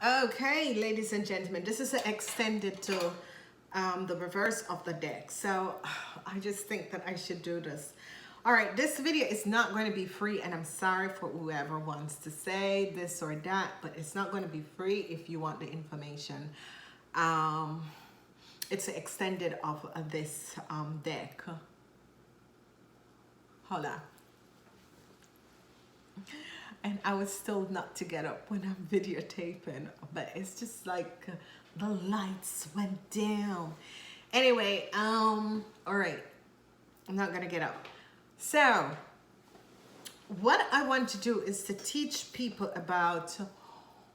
Okay, ladies and gentlemen, this is extended to the reverse of the deck. So I just think that I should do this. All right, this video is not going to be free, and I'm sorry for whoever wants to say this or that, but it's not going to be free if you want the information. It's extended of this deck. Hold on. And I was told not to get up when I'm videotaping, but it's just like the lights went down. Anyway, all right, I'm not gonna get up. So what I want to do is to teach people about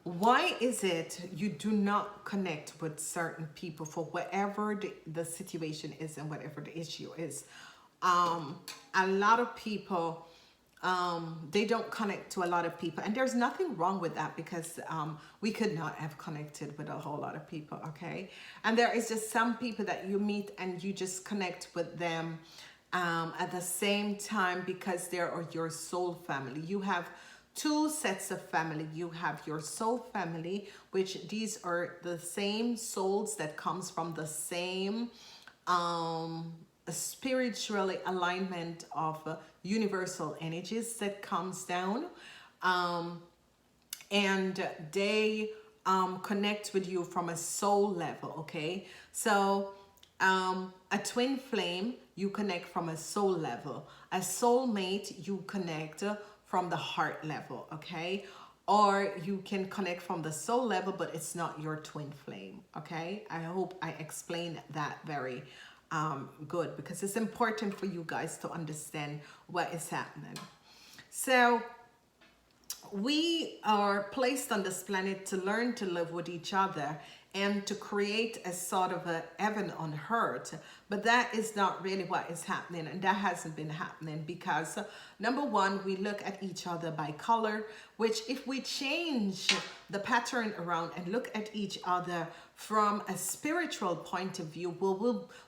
why is it you do not connect with certain people for whatever the situation is and whatever the issue is. A lot of people, they don't connect to a lot of people, and there's nothing wrong with that, because we could not have connected with a whole lot of people, okay? And there is just some people that you meet and you just connect with them at the same time because they are your soul family. You have two sets of family. You have your soul family, which these are the same souls that comes from the same spiritually alignment of universal energies that comes down, and they connect with you from a soul level, okay? So a twin flame, you connect from a soul level. A soulmate, you connect from the heart level, okay? Or you can connect from the soul level, but it's not your twin flame, okay? I hope I explained that very good, because it's important for you guys to understand what is happening. So we are placed on this planet to learn to live with each other and to create a sort of a heaven on earth, but that is not really what is happening, and that hasn't been happening because number one, we look at each other by color, which if we change the pattern around and look at each other from a spiritual point of view,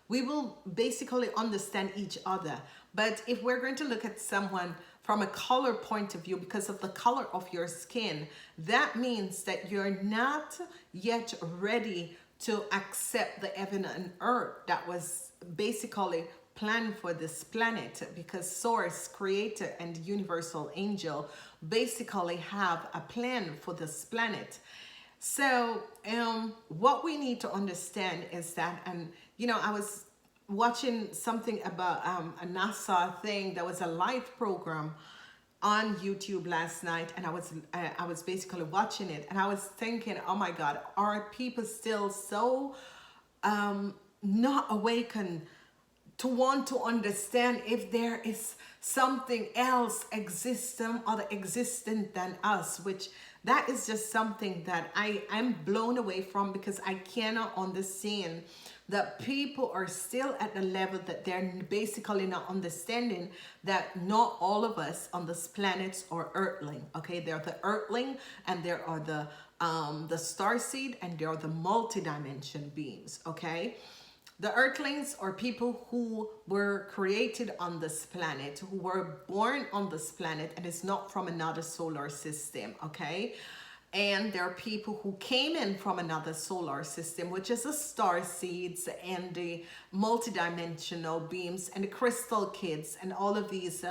we will basically understand each other. But if we're going to look at someone from a color point of view, because of the color of your skin, that means that you're not yet ready to accept the heaven and earth that was basically planned for this planet, because source, creator, and universal angel basically have a plan for this planet. So what we need to understand is that, and you know, I was watching something about a NASA thing. There was a live program on YouTube last night, and I was basically watching it, and I was thinking, oh my God, are people still so not awakened to want to understand if there is something else existent, other existent than us, which that is just something that I am blown away from, because I cannot understand that people are still at the level that they're basically not understanding that not all of us on this planet are earthling, okay? There are the earthling, and there are the starseed, and there are the multi-dimension beings, okay? The earthlings are people who were created on this planet, who were born on this planet, and it's not from another solar system, okay? And there are people who came in from another solar system, which is the star seeds and the multidimensional beams and the crystal kids and all of these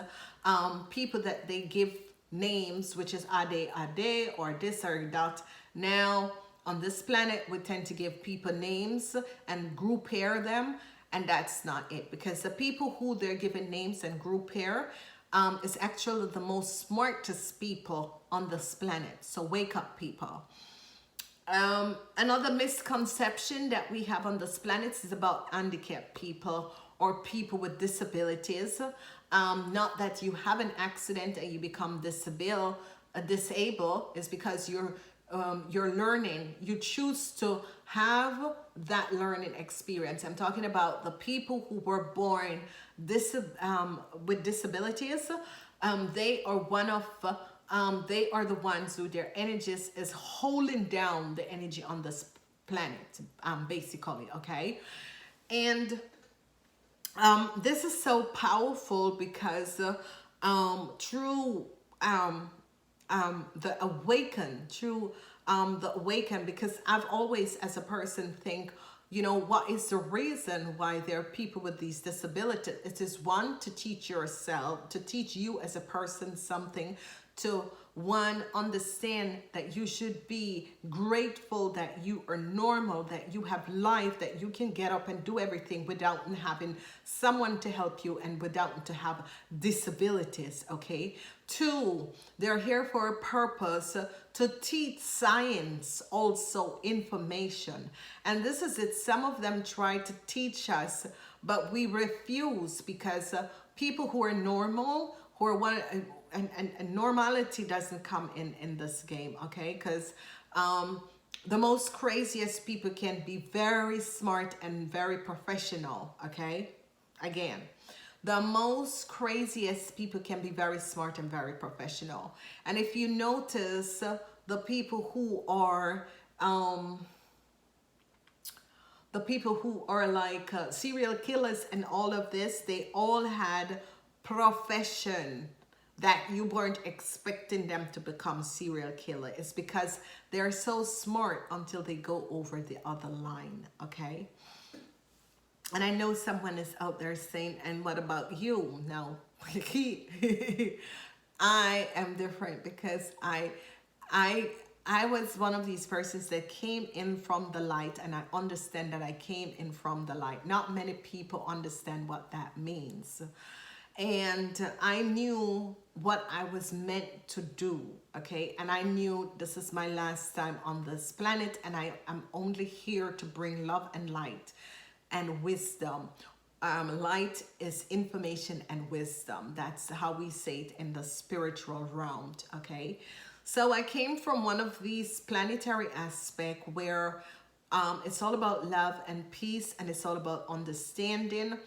people that they give names, which is Ade Ade or this or that. Now, on this planet, we tend to give people names and group pair them, and that's not it, because the people who they're given names and group pair is actually the most smartest people on this planet. So wake up, people. Another misconception that we have on this planet is about handicapped people or people with disabilities. Not that you have an accident and you become disabled, is because you're learning. You choose to have that learning experience. I'm talking about the people who were born with disabilities. They are one of they are the ones who their energies is holding down the energy on this planet, basically, okay? And this is so powerful because through the awaken, through the awaken, because I've always, as a person, think, you know, what is the reason why there are people with these disabilities? It is one, to teach yourself, to teach you as a person something, to one, understand that you should be grateful that you are normal, that you have life, that you can get up and do everything without having someone to help you and without to have disabilities, okay? Two, they're here for a purpose, to teach science, also information. And this is it. Some of them try to teach us, but we refuse, because people who are normal, who are one, and normality doesn't come in this game, okay? Because the most craziest people can be very smart and very professional, okay? Again, the most craziest people can be very smart and very professional. And if you notice, the people who are like serial killers and all of this, they all had profession that you weren't expecting them to become serial killer. It's because they're so smart until they go over the other line, okay? And I know someone is out there saying, and what about you? Now, I am different, because I was one of these persons that came in from the light, and I understand that I came in from the light. Not many people understand what that means. And I knew what I was meant to do, okay? And I knew this is my last time on this planet, and I am only here to bring love and light and wisdom. Light is information and wisdom. That's how we say it in the spiritual realm, okay? So I came from one of these planetary aspects where it's all about love and peace, and it's all about understanding.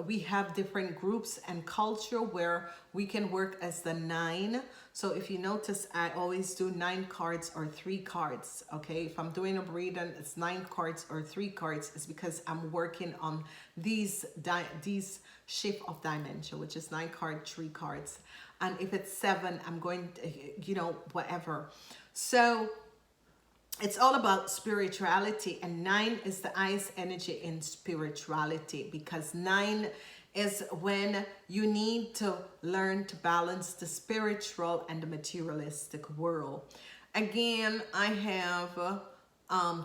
We have different groups and culture where we can work as the 9. So if you notice, I always do 9 cards or 3 cards, okay? If I'm doing a reading, it's 9 cards or 3 cards. It's because I'm working on these shift of dimension, which is 9 cards, 3 cards. And if it's 7, I'm going to, you know, whatever. So it's all about spirituality, and 9 is the highest energy in spirituality, because 9 is when you need to learn to balance the spiritual and the materialistic world. Again, I have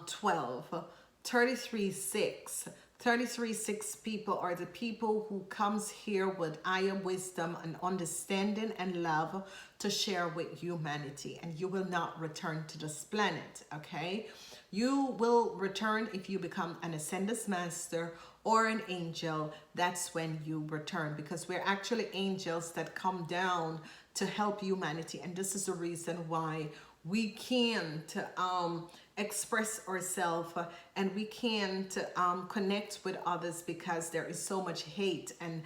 12, 33, 6. 33-6 people are the people who comes here with higher wisdom and understanding and love to share with humanity, and you will not return to this planet, okay? You will return if you become an ascended master or an angel. That's when you return, because we're actually angels that come down to help humanity, and this is the reason why we can't express ourselves and we can't connect with others, because there is so much hate and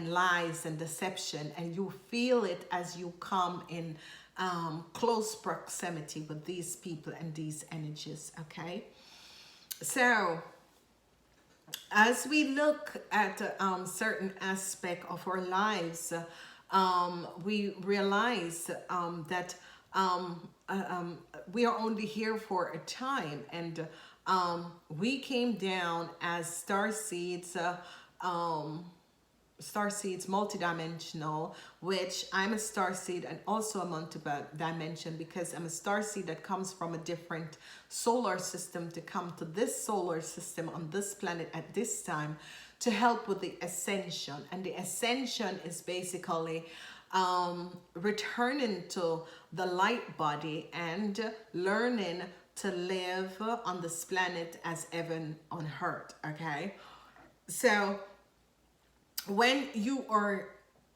lies and deception, and you feel it as you come in close proximity with these people and these energies, okay? So as we look at certain aspect of our lives, we realize that we are only here for a time, and we came down as star seeds multidimensional, which I'm a star seed and also a multi-dimension, because I'm a star seed that comes from a different solar system to come to this solar system on this planet at this time to help with the ascension. And the ascension is basically returning to the light body and learning to live on this planet as heaven on earth, okay? So when you are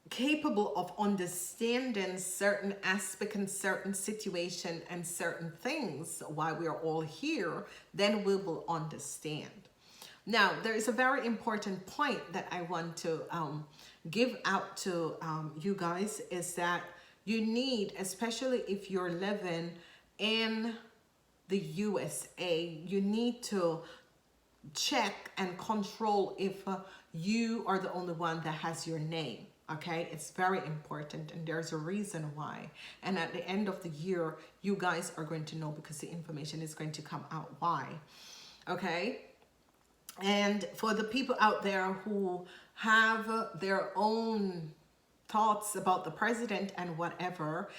capable of understanding certain aspect and certain situation and certain things why we are all here, then we will understand. Now, there is a very important point that I want to give out to you guys, is that you need, especially if you're living in the USA, you need to check and control if you are the only one that has your name, Okay, it's very important, and there's a reason why. And at the end of the year, you guys are going to know, because the information is going to come out why. Okay, and for the people out there who have their own thoughts about the president and whatever,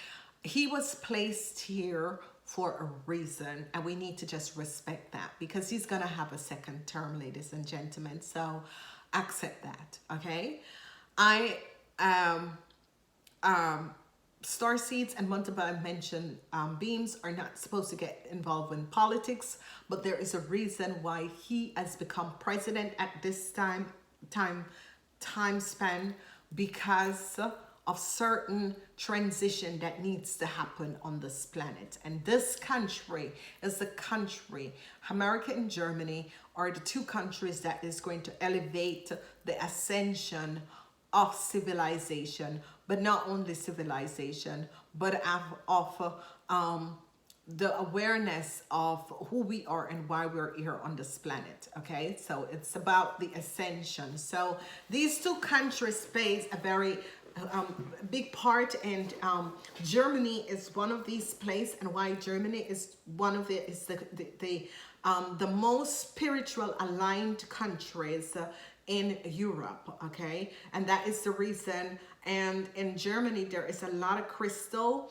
he was placed here for a reason, and we need to just respect that, because he's gonna have a second term, ladies and gentlemen. So accept that. Okay, I star seeds and multiple dimension beams are not supposed to get involved in politics, but there is a reason why he has become president at this time span, because of certain transition that needs to happen on this planet. And this country is the country, America and Germany are the two countries that is going to elevate the ascension of civilization, but not only civilization, but of the awareness of who we are and why we're here on this planet. Okay, so it's about the ascension. So these two countries plays a very big part, and Germany is one of these places. And why Germany is one of it is the most spiritual aligned countries in Europe. Okay, and that is the reason. And in Germany there is a lot of crystal.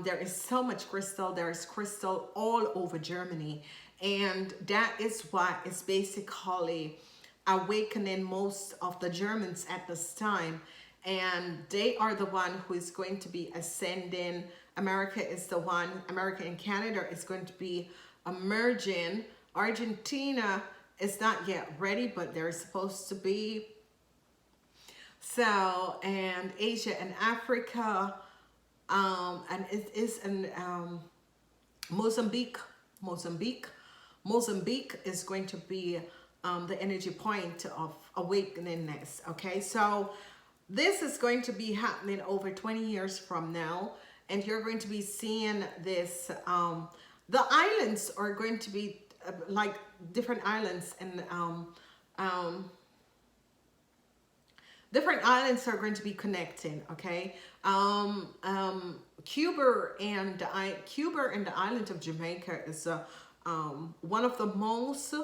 There is so much crystal. There is crystal all over Germany, and that is what is basically awakening most of the Germans at this time. And they are the one who is going to be ascending. America is the one. America and Canada is going to be emerging. Argentina is not yet ready, but they're supposed to be. So, and Asia and Africa, and it is in Mozambique is going to be the energy point of awakeningness. Okay, so this is going to be happening over 20 years from now, and you're going to be seeing this. The islands are going to be like different islands, and different islands are going to be connecting. Okay, Cuba and the island of Jamaica is one of the most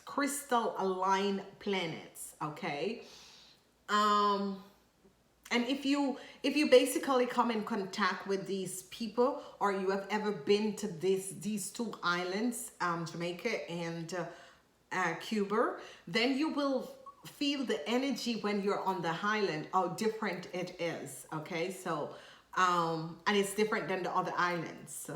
crystal aligned planets. Okay, and if you basically come in contact with these people, or you have ever been to these two islands, Jamaica and Cuba, then you will feel the energy when you're on the island, how different it is. Okay, so and it's different than the other islands.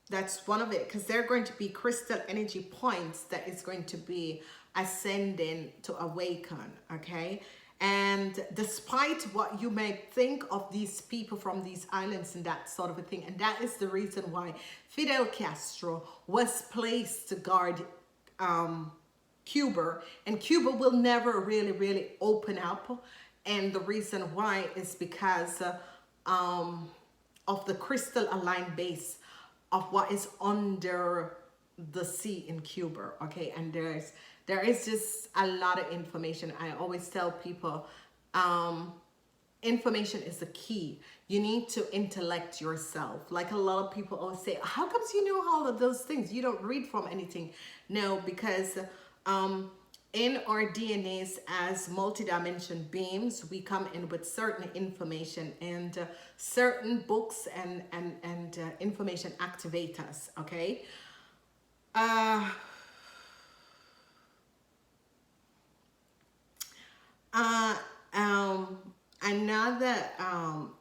That's one of it, because they're going to be crystal energy points that is going to be ascending to awaken. Okay, and despite what you may think of these people from these islands and that sort of a thing, and that is the reason why Fidel Castro was placed to guard Cuba, and Cuba will never really open up. And the reason why is because of the crystal aligned base of what is under the sea in Cuba. Okay, and there is just a lot of information. I always tell people, information is the key. You need to intellect yourself. Like a lot of people always say, how comes you know all of those things? You don't read from anything. No, because in our DNAs as multidimension beings, we come in with certain information, and certain books and information activate us. Okay. Another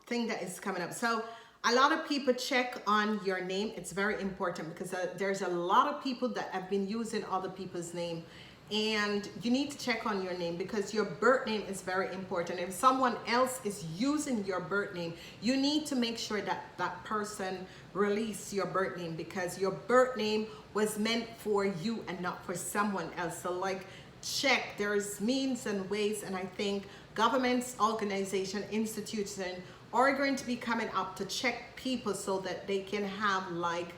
thing that is coming up. So a lot of people check on your name. It's very important, because there's a lot of people that have been using other people's name, and you need to check on your name, because your birth name is very important. If someone else is using your birth name, you need to make sure that that person release your birth name, because your birth name was meant for you and not for someone else. So like, check, there's means and ways, and I think governments, organization, institution are going to be coming up to check people so that they can have like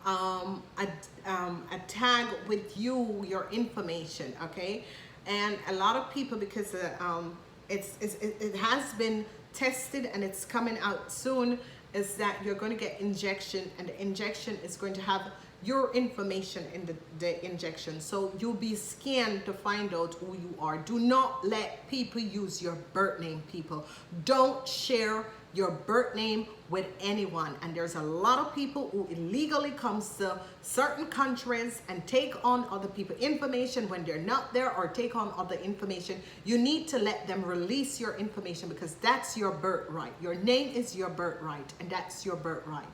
a tag with you, your information. Okay, And a lot of people, because it has been tested and it's coming out soon, is that you're going to get injection, and the injection is going to have your information in the injection. So you'll be scanned to find out who you are. Do not let people use your birth name, people. Don't share your birth name with anyone. And there's a lot of people who illegally comes to certain countries and take on other people's information when they're not there, or take on other information. You need to let them release your information, because that's your birthright. Your name is your birthright, and that's your birthright.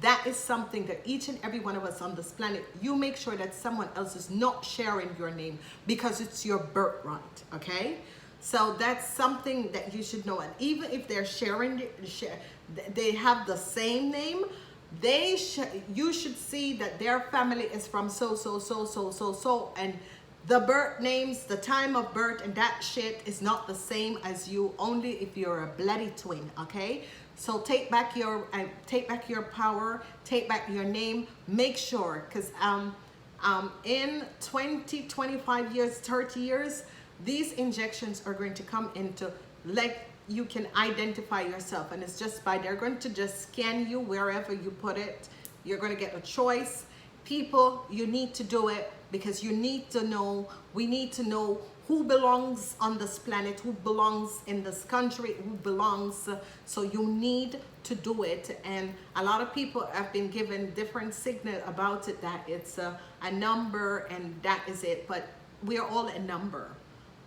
That is something that each and every one of us on this planet, you make sure that someone else is not sharing your name, because it's your birthright, okay? So that's something that you should know. And even if they're sharing, they have the same name, you should see that their family is from so, and the birth names, the time of birth, and that shit is not the same as you, only if you're a bloody twin, okay? So take back your power, take back your name. Make sure, because in 20, 25 years, 30 years, these injections are going to come into, like, you can identify yourself, and it's just by, they're going to just scan you wherever you put it. You're going to get a choice. People, you need to do it, because you need to know, we need to know who belongs on this planet, who belongs in this country, who belongs, so you need to do it. And a lot of people have been given different signal about it, that it's a number and that is it, but we are all a number.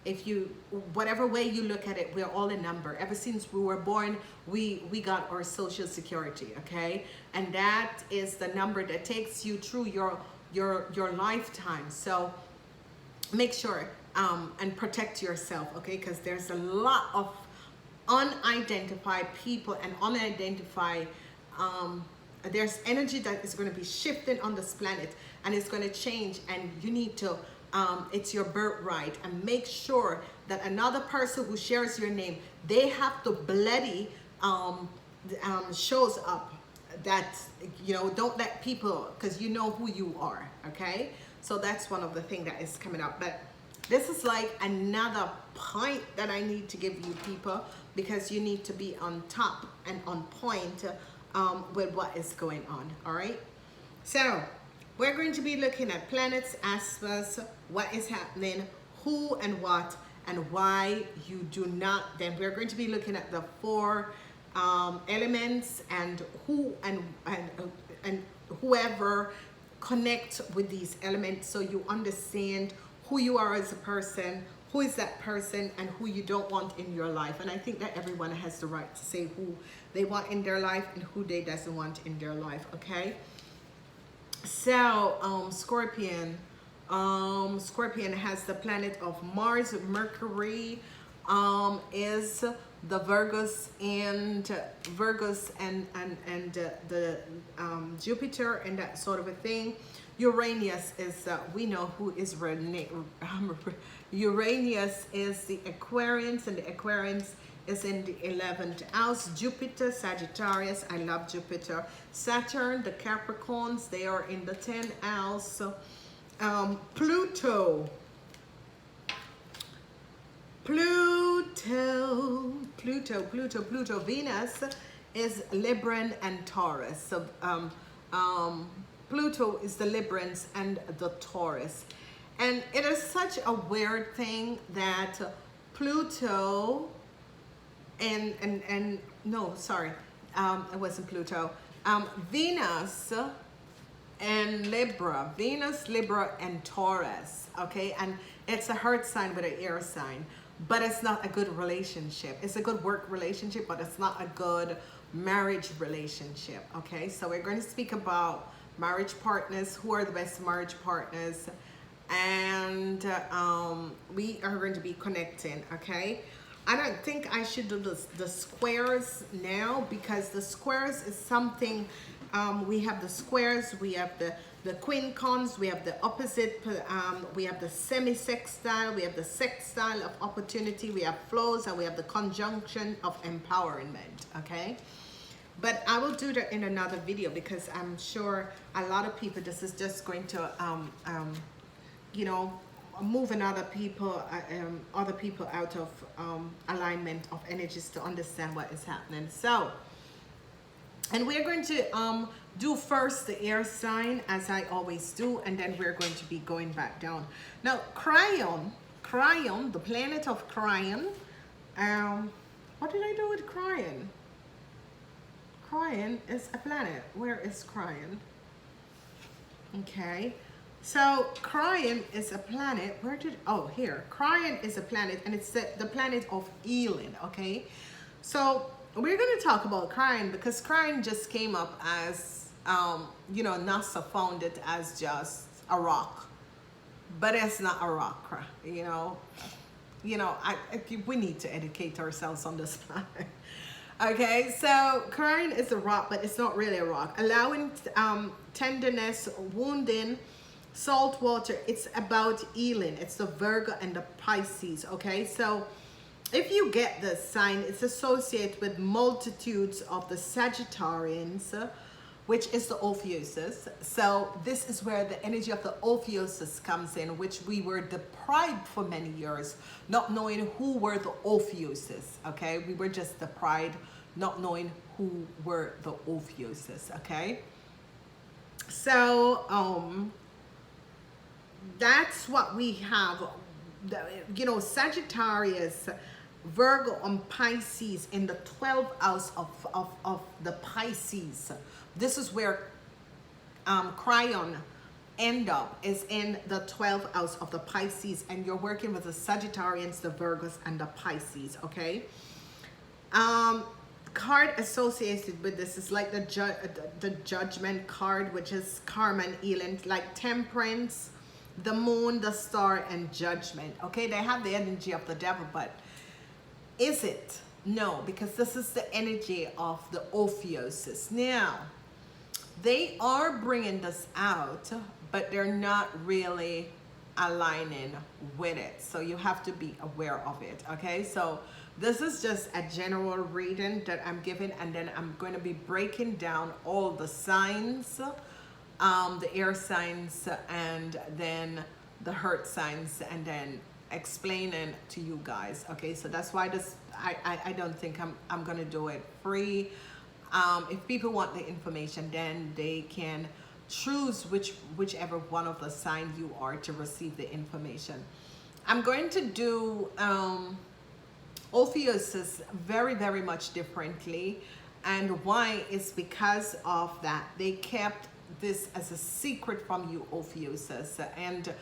If you, whatever way you look at it, we're all a number. Ever since we were born, we got our social security, okay? And that is the number that takes you through your lifetime. So make sure and protect yourself, okay? Because there's a lot of unidentified people and unidentified, there's energy that is going to be shifting on this planet, and it's going to change, and you need to, it's your birthright. And make sure that another person who shares your name, they have to bloody shows up, that, you know, don't let people, because you know who you are, okay? So that's one of the things that is coming up. But this is like another point that I need to give you, people, because you need to be on top and on point with what is going on, all right? So we're going to be looking at planets, aspects, what is happening, who and what, and why you do not. Then we're going to be looking at the 4 elements, and who and whoever connect with these elements, so you understand who you are as a person, who is that person, and who you don't want in your life. And I think that everyone has the right to say who they want in their life and who they doesn't want in their life, okay? So Scorpion has the planet of Mars, Mercury, is the Virgos and the Jupiter and that sort of a thing. Uranus is we know who is Uranus is the Aquarians, and the Aquarians is in the 11th house. Jupiter, Sagittarius, I love Jupiter. Saturn, the Capricorns, they are in the 10th house. Pluto, Venus is Libran and Taurus. So Pluto is the Librans and the Taurus. And it is such a weird thing that Pluto and no, sorry, it wasn't Pluto. Venus and Libra, Venus, Libra, and Taurus, okay? And it's a earth sign with an air sign, but it's not a good relationship. It's a good work relationship, but it's not a good marriage relationship, okay? So we're going to speak about marriage partners, who are the best marriage partners, and we are going to be connecting, okay? I don't think I should do the squares now, because the squares is something, we have the squares, we have the quincons, we have the opposite, we have the semi-sextile, we have the sextile of opportunity, we have flows, and we have the conjunction of empowerment, okay? But I will do that in another video, because I'm sure a lot of people, this is just going to, you know, moving other people out of alignment of energies to understand what is happening. So, and we're going to do first the air sign, as I always do, and then we're going to be going back down. Now, Cryon, the planet of Cryon. What did I do with Cryon? Cryon is a planet. Where is Cryon? Okay. So Cryon is a planet. Where did, oh, here. Cryon is a planet, and it's the planet of healing, okay? So we're going to talk about Cryon because Cryon just came up as, you know, NASA found it as just a rock. But it's not a rock, you know. We need to educate ourselves on this planet. Okay, so Cryon is a rock, but it's not really a rock. Allowing tenderness, wounding, salt water. It's about healing. It's the Virgo and the Pisces. Okay, so if you get this sign, it's associated with multitudes of the Sagittarians, which is the Ophiuchus. So this is where the energy of the Ophiuchus comes in, which we were deprived for many years, not knowing who were the Ophiuchus. Okay, we were just deprived, not knowing who were the Ophiuchus. Okay, so that's what we have. You know, Sagittarius, Virgo, and Pisces in the 12th house of the Pisces. This is where Cryon end up, is in the 12th house of the Pisces, and you're working with the Sagittarians, the Virgos, and the Pisces. Okay. Card associated with this is like the Judgment card, which is karma and healing, like Temperance, the Moon, the Star, and Judgment. Okay, they have the energy of the devil, but is it? No, because this is the energy of the Ophiuchus. Now, they are bringing this out, but they're not really aligning with it. So you have to be aware of it. Okay, so this is just a general reading that I'm giving, and then I'm going to be breaking down all the signs, the air signs, and then the heart signs, and then explaining to you guys. Okay, so that's why this I don't think I'm gonna do it free. If people want the information, then they can choose whichever one of the sign you are to receive the information. I'm going to do Ophiuchus very, very much differently, and why is because of that they kept this as a secret from you, Ophiuchus, and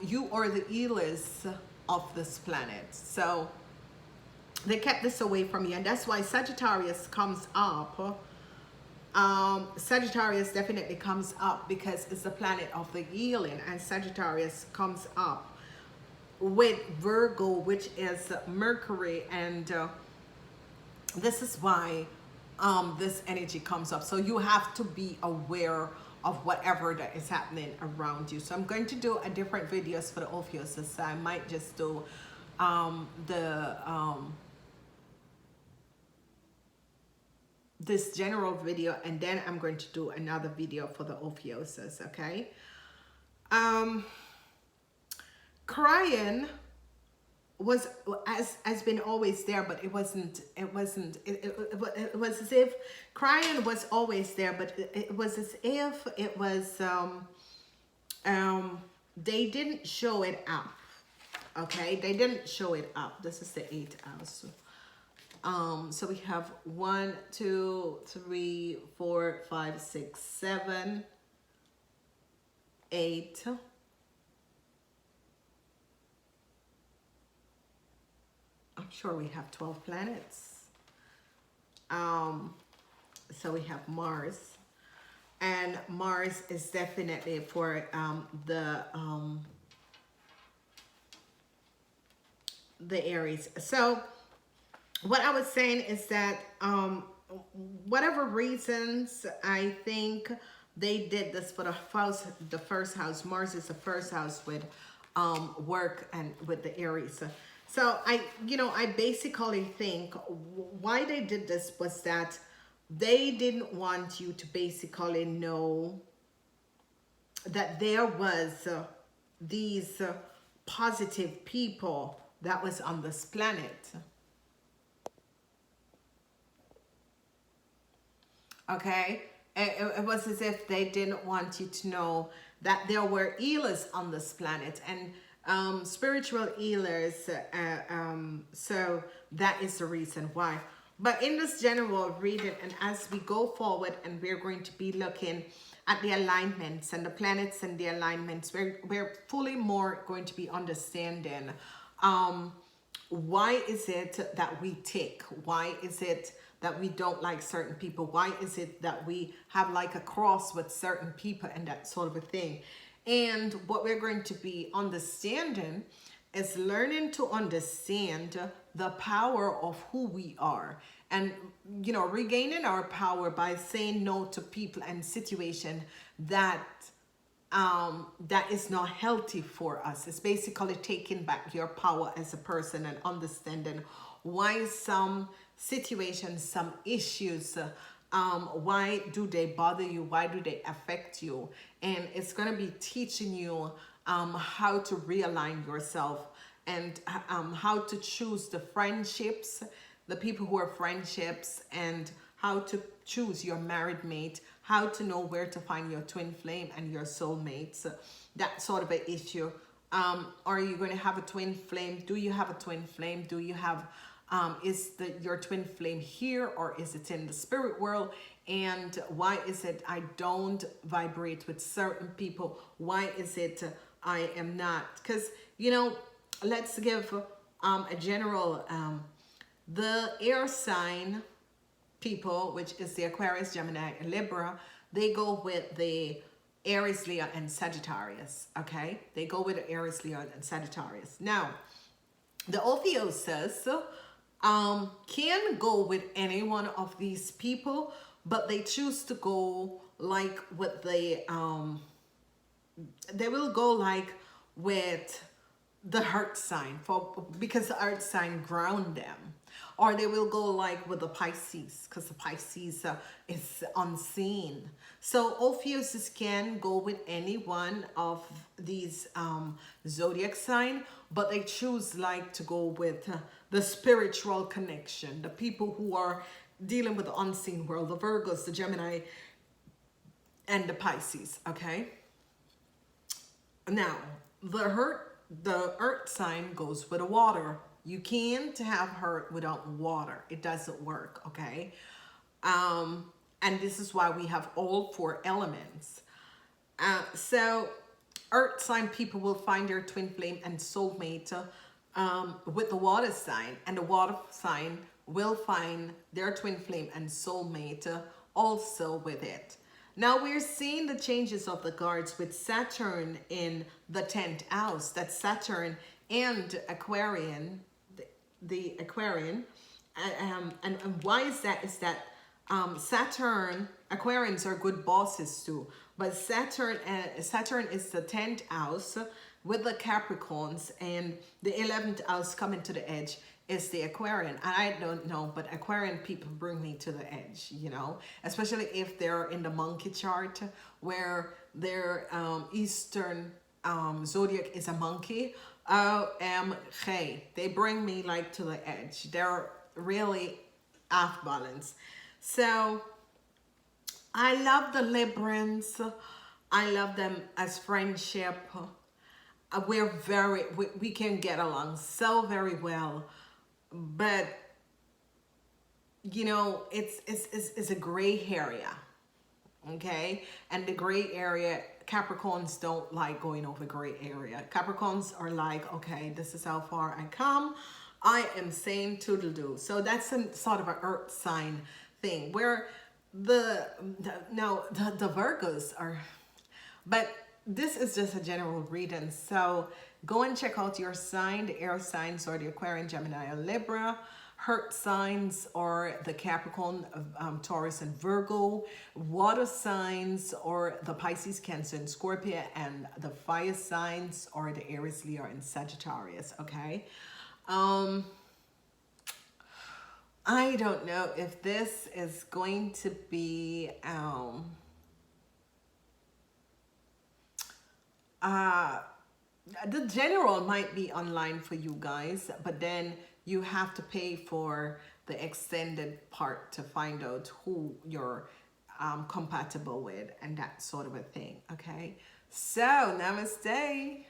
you are the healers of this planet, so they kept this away from you, and that's why Sagittarius comes up. Sagittarius definitely comes up because it's the planet of the healing, and Sagittarius comes up with Virgo, which is Mercury, and this is why this energy comes up. So you have to be aware of whatever that is happening around you. So I'm going to do a different videos for the Ophiuchus. So I might just do this general video, and then I'm going to do another video for the Ophiuchus. Okay. Cryon has been always there, but it was as if Cryon was always there, but it was as if it was they didn't show it up. Okay, they didn't show it up. This is the 8th house. So we have 1, 2, 3, 4, 5, 6, 7, 8. I'm sure we have 12 planets. So we have Mars, and Mars is definitely for the Aries. So what I was saying is that whatever reasons, I think they did this for the first house. Mars is the first house with work and with the Aries. So I basically think why they did this was that they didn't want you to basically know that there was these positive people that was on this planet. Okay, it was as if they didn't want you to know that there were healers on this planet, and spiritual healers. So that is the reason why. But in this general reading, and as we go forward, and we're going to be looking at the alignments and the planets and the alignments, we're fully more going to be understanding why is it that we tick? Why is it that we don't like certain people? Why is it that we have like a cross with certain people and that sort of a thing? And what we're going to be understanding is learning to understand the power of who we are, and you know, regaining our power by saying no to people and situation that that is not healthy for us. It's basically taking back your power as a person and understanding why some situations, some issues, why do they bother you, why do they affect you. And it's going to be teaching you how to realign yourself, and how to choose the friendships, the people who are friendships, and how to choose your married mate, how to know where to find your twin flame and your soulmates, that sort of an issue. Are you going to have a twin flame? Do you have a twin flame? Do you have, is your twin flame here, or is it in the spirit world? And why is it I don't vibrate with certain people? Why is it I am not? Because, you know, let's give a general, the air sign people, which is the Aquarius, Gemini, and Libra, they go with the Aries, Leo, and Sagittarius, okay? They go with the Aries, Leo, and Sagittarius. Now, the Ophiuchus can go with any one of these people, but they choose to go like with the, they will go like with the earth sign, because the earth sign ground them. Or they will go like with the Pisces, because the Pisces is unseen. So Ophiuchus can go with any one of these zodiac sign, but they choose like to go with the spiritual connection, the people who are dealing with the unseen world, the Virgos, the Gemini, and the Pisces, okay? Now, the earth sign goes with the water. You can't have earth without water. It doesn't work, okay? And this is why we have all four elements. So earth sign people will find their twin flame and soulmate with the water sign, and the water sign will find their twin flame and soulmate also with it. Now we're seeing the changes of the guards with Saturn in the 10th house. That's Saturn and Aquarian, the Aquarian. And why is that? Is that Saturn, Aquarians are good bosses too. But Saturn is the 10th house with the Capricorns, and the 11th house coming to the edge is the Aquarian. And I don't know, but Aquarian people bring me to the edge, you know, especially if they're in the monkey chart, where their Eastern zodiac is a monkey. OMG, they bring me like to the edge. They're really off balance. So I love the Librans. I love them as friendship. We can get along so very well, but you know, it's a gray area, okay? And the gray area, Capricorns don't like going over gray area. Capricorns are like, okay, this is how far I come. I am saying toodle-doo. So that's a sort of an earth sign thing, where the Virgos are, but this is just a general reading. So go and check out your sign, the air signs, or the Aquarian, Gemini, or Libra. Earth signs or the Capricorn, Taurus, and Virgo. Water signs or the Pisces, Cancer, and Scorpio. And the fire signs or the Aries, Leo, and Sagittarius. Okay. I don't know if this is going to be the general might be online for you guys, but then you have to pay for the extended part to find out who you're compatible with and that sort of a thing. Okay, so namaste.